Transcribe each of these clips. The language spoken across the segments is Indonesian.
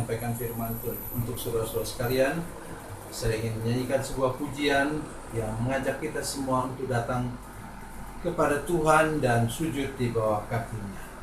menyampaikan firman Tuhan untuk saudara-saudara sekalian. Saya ingin menyanyikan sebuah pujian yang mengajak kita semua untuk datang kepada Tuhan dan sujud di bawah kaki-Nya.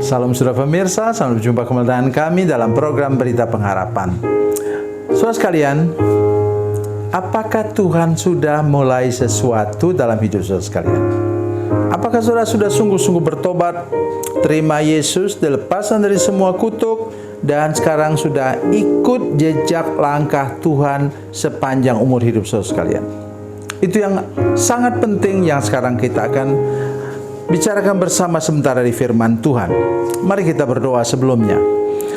Salam saudara pemirsa, selamat berjumpa kembali dengan kami dalam program Berita Pengharapan. Saudara sekalian, apakah Tuhan sudah mulai sesuatu dalam hidup saudara sekalian? Apakah saudara sudah sungguh-sungguh bertobat, terima Yesus, dilepaskan dari semua kutuk, dan sekarang sudah ikut jejak langkah Tuhan sepanjang umur hidup saudara sekalian? Itu yang sangat penting yang sekarang kita akan bicarakan bersama sebentar dari firman Tuhan. Mari kita berdoa sebelumnya.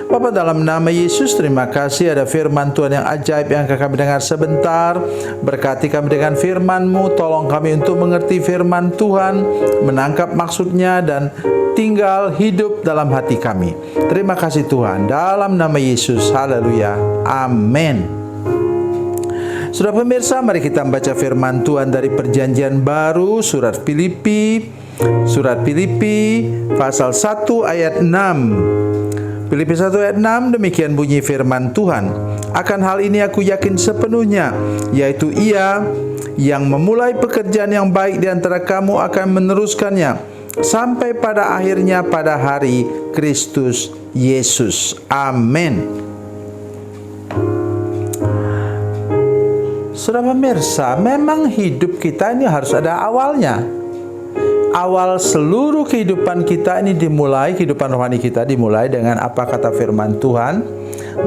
Bapa, dalam nama Yesus, terima kasih ada firman Tuhan yang ajaib yang akan kami dengar sebentar. Berkati kami dengan firman-Mu, tolong kami untuk mengerti firman Tuhan, menangkap maksudnya, dan tinggal hidup dalam hati kami. Terima kasih Tuhan, dalam nama Yesus, haleluya, amin. Saudara pemirsa, mari kita membaca firman Tuhan dari Perjanjian Baru, surat Filipi pasal 1 ayat 6. Filipi 1 ayat 6, demikian bunyi firman Tuhan. Akan hal ini aku yakin sepenuhnya, yaitu Ia yang memulai pekerjaan yang baik di antara kamu akan meneruskannya sampai pada akhirnya pada hari Kristus Yesus. Amin. Saudara pemirsa, memang hidup kita ini harus ada awalnya. Awal seluruh kehidupan kita ini dimulai, kehidupan rohani kita dimulai dengan apa kata firman Tuhan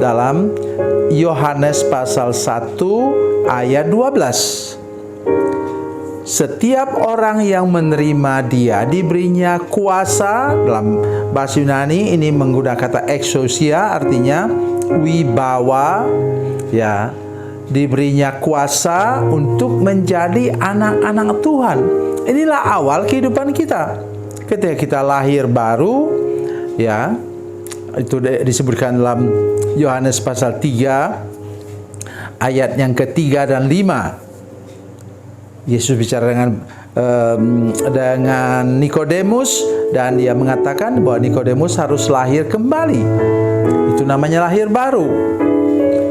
dalam Yohanes pasal 1 ayat 12. Setiap orang yang menerima Dia diberinya kuasa, dalam bahasa Yunani ini menggunakan kata exousia, artinya wibawa, ya, diberinya kuasa untuk menjadi anak-anak Tuhan. Inilah awal kehidupan kita. Ketika kita lahir baru, ya, itu disebutkan dalam Yohanes pasal 3 ayat yang ketiga dan 5. Yesus bicara dengan Nikodemus, dan dia mengatakan bahwa Nikodemus harus lahir kembali. Itu namanya lahir baru.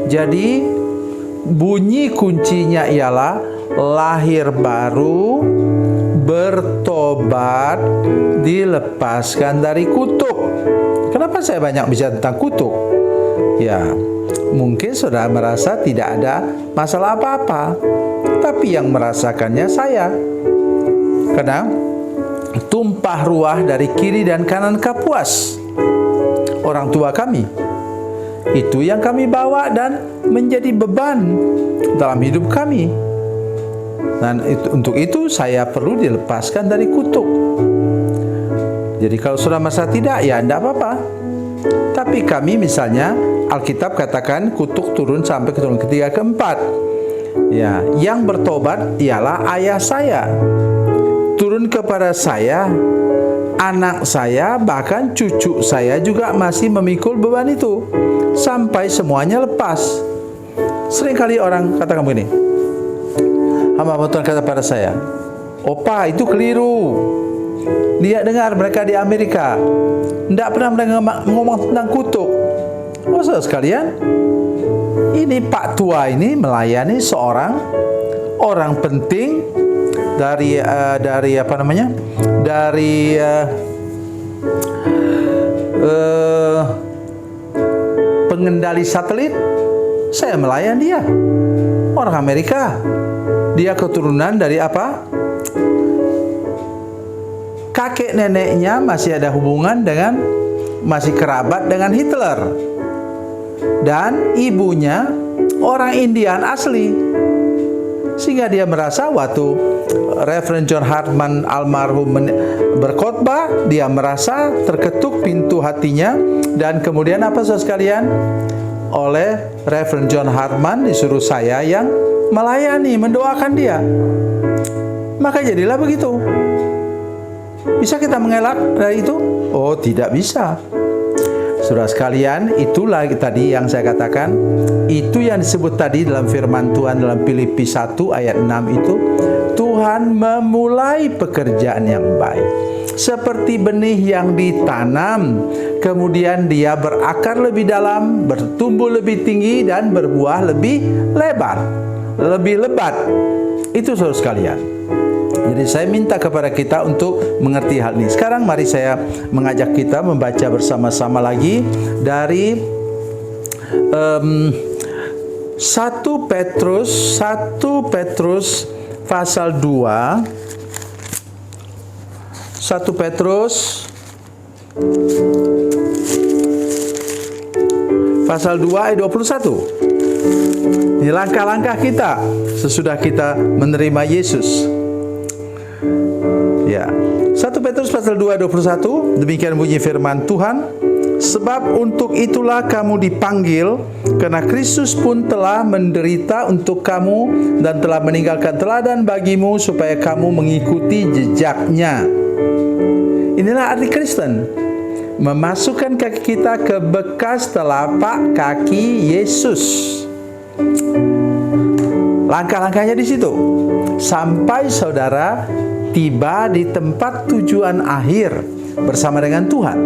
Jadi bunyi kuncinya ialah lahir baru, bertobat, dilepaskan dari kutuk. Kenapa saya banyak bicara tentang kutuk? Ya, mungkin saudara merasa tidak ada masalah apa-apa, tapi yang merasakannya saya. Karena tumpah ruah dari kiri dan kanan Kapuas, orang tua kami. Itu yang kami bawa dan menjadi beban dalam hidup kami. Dan untuk itu saya perlu dilepaskan dari kutuk. Jadi kalau sudah masa tidak, ya tidak apa-apa. Tapi kami misalnya, Alkitab katakan kutuk turun sampai keturunan ketiga keempat. Ya, yang bertobat ialah ayah saya. Turun kepada saya, anak saya, bahkan cucu saya juga masih memikul beban itu sampai semuanya lepas. Seringkali orang katakan begini, hamba Tuhan kata pada saya, "Opa, itu keliru. Lihat dengar mereka di Amerika, tidak pernah mereka ngomong tentang kutuk." Oh, saudara sekalian, ini Pak Tua ini melayani seorang orang penting dari pengendali satelit. Saya melayani dia, orang Amerika. Dia keturunan dari apa? Kakek neneknya masih ada hubungan dengan, masih kerabat dengan Hitler. Dan ibunya orang Indian asli. Sehingga dia merasa waktu Reverend John Hartman almarhum berkhotbah, dia merasa terketuk pintu hatinya. Dan kemudian apa saudara sekalian? Oleh Reverend John Hartman disuruh saya yang melayani, mendoakan dia. Maka jadilah begitu. Bisa kita mengelak dari itu? Oh, tidak bisa. Saudara sekalian, itulah tadi yang saya katakan, itu yang disebut tadi dalam firman Tuhan dalam Filipi 1 ayat 6 itu, Tuhan memulai pekerjaan yang baik. Seperti benih yang ditanam, kemudian dia berakar lebih dalam, bertumbuh lebih tinggi, dan berbuah lebih lebar, lebih lebat. Itu saudara sekalian. Jadi saya minta kepada kita untuk mengerti hal ini. Sekarang mari saya mengajak kita membaca bersama-sama lagi dari 1 Petrus pasal 2. 1 Petrus pasal 2 ayat 21. Ini langkah-langkah kita sesudah kita menerima Yesus. Ya. 1 Petrus pasal 2 ayat 21, demikian bunyi firman Tuhan, sebab untuk itulah kamu dipanggil, karena Kristus pun telah menderita untuk kamu dan telah meninggalkan teladan bagimu supaya kamu mengikuti jejaknya. Inilah arti Kristen, memasukkan kaki kita ke bekas telapak kaki Yesus. Langkah-langkahnya di situ sampai saudara tiba di tempat tujuan akhir bersama dengan Tuhan.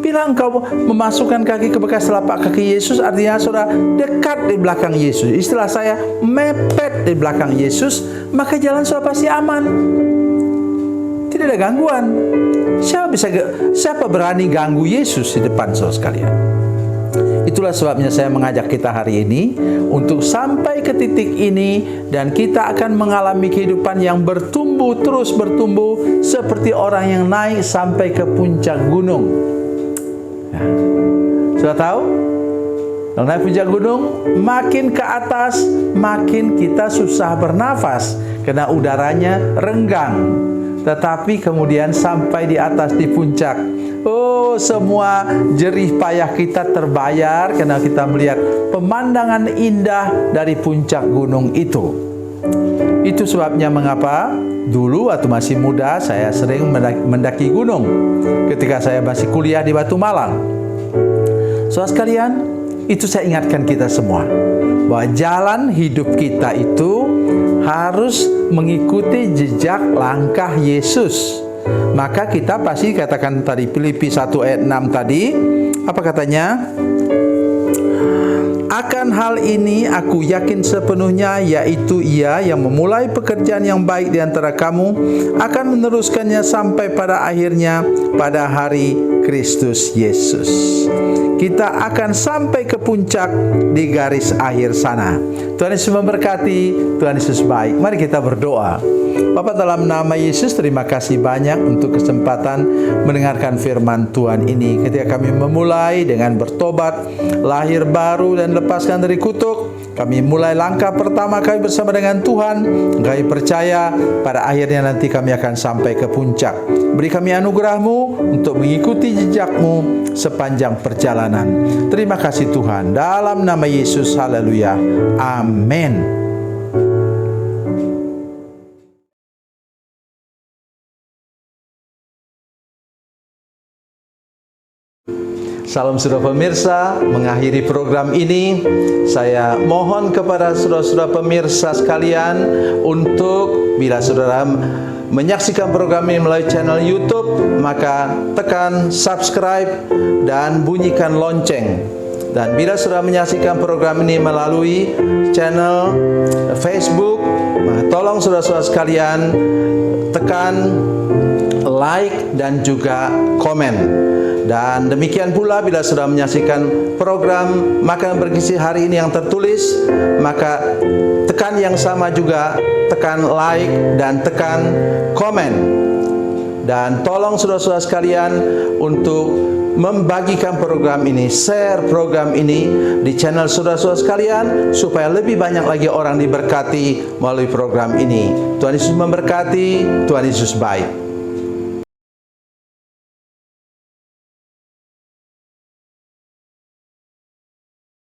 Bila engkau memasukkan kaki ke bekas telapak kaki Yesus, artinya saudara dekat di belakang Yesus. Istilah saya mepet di belakang Yesus, maka jalan saudara pasti aman. Tidak ada gangguan. Siapa berani ganggu Yesus di depan saudara sekalian? Itulah sebabnya saya mengajak kita hari ini untuk sampai ke titik ini, dan kita akan mengalami kehidupan yang bertumbuh, terus bertumbuh seperti orang yang naik sampai ke puncak gunung. Nah, sudah tahu? Kalau naik puncak gunung, makin ke atas, makin kita susah bernafas karena udaranya renggang. Tetapi kemudian sampai di atas di puncak, oh, semua jerih payah kita terbayar karena kita melihat pemandangan indah dari puncak gunung itu. Itu sebabnya mengapa dulu waktu masih muda saya sering mendaki gunung ketika saya masih kuliah di Batu Malang. Saudara sekalian, itu saya ingatkan kita semua bahwa jalan hidup kita itu harus mengikuti jejak langkah Yesus. Maka kita pasti katakan tadi Filipi 1 ayat 6 tadi, apa katanya? Akan hal ini aku yakin sepenuhnya, yaitu Ia yang memulai pekerjaan yang baik di antara kamu akan meneruskannya sampai pada akhirnya pada hari Kristus Yesus. Kita akan sampai ke puncak di garis akhir sana. Tuhan Yesus memberkati, Tuhan Yesus baik. Mari kita berdoa. Bapa, dalam nama Yesus, terima kasih banyak untuk kesempatan mendengarkan firman Tuhan ini. Ketika kami memulai dengan bertobat, lahir baru dan lepaskan dari kutuk, kami mulai langkah pertama kami bersama dengan Tuhan. Kami percaya pada akhirnya nanti kami akan sampai ke puncak. Beri kami anugerah-Mu untuk mengikuti jejak-Mu sepanjang perjalanan. Terima kasih Tuhan. Dalam nama Yesus, haleluya. Amin. Salam saudara pemirsa, mengakhiri program ini saya mohon kepada saudara-saudara pemirsa sekalian untuk bila saudara menyaksikan program ini melalui channel YouTube, maka tekan subscribe dan bunyikan lonceng. Dan bila saudara menyaksikan program ini melalui channel Facebook, tolong saudara-saudara sekalian tekan like dan juga komen. Dan demikian pula bila sudah menyaksikan program Makanan Bergizi hari ini yang tertulis, maka tekan yang sama juga, tekan like dan tekan komen. Dan tolong saudara-saudara sekalian untuk membagikan program ini, share program ini di channel saudara-saudara sekalian, supaya lebih banyak lagi orang diberkati melalui program ini. Tuhan Yesus memberkati, Tuhan Yesus baik.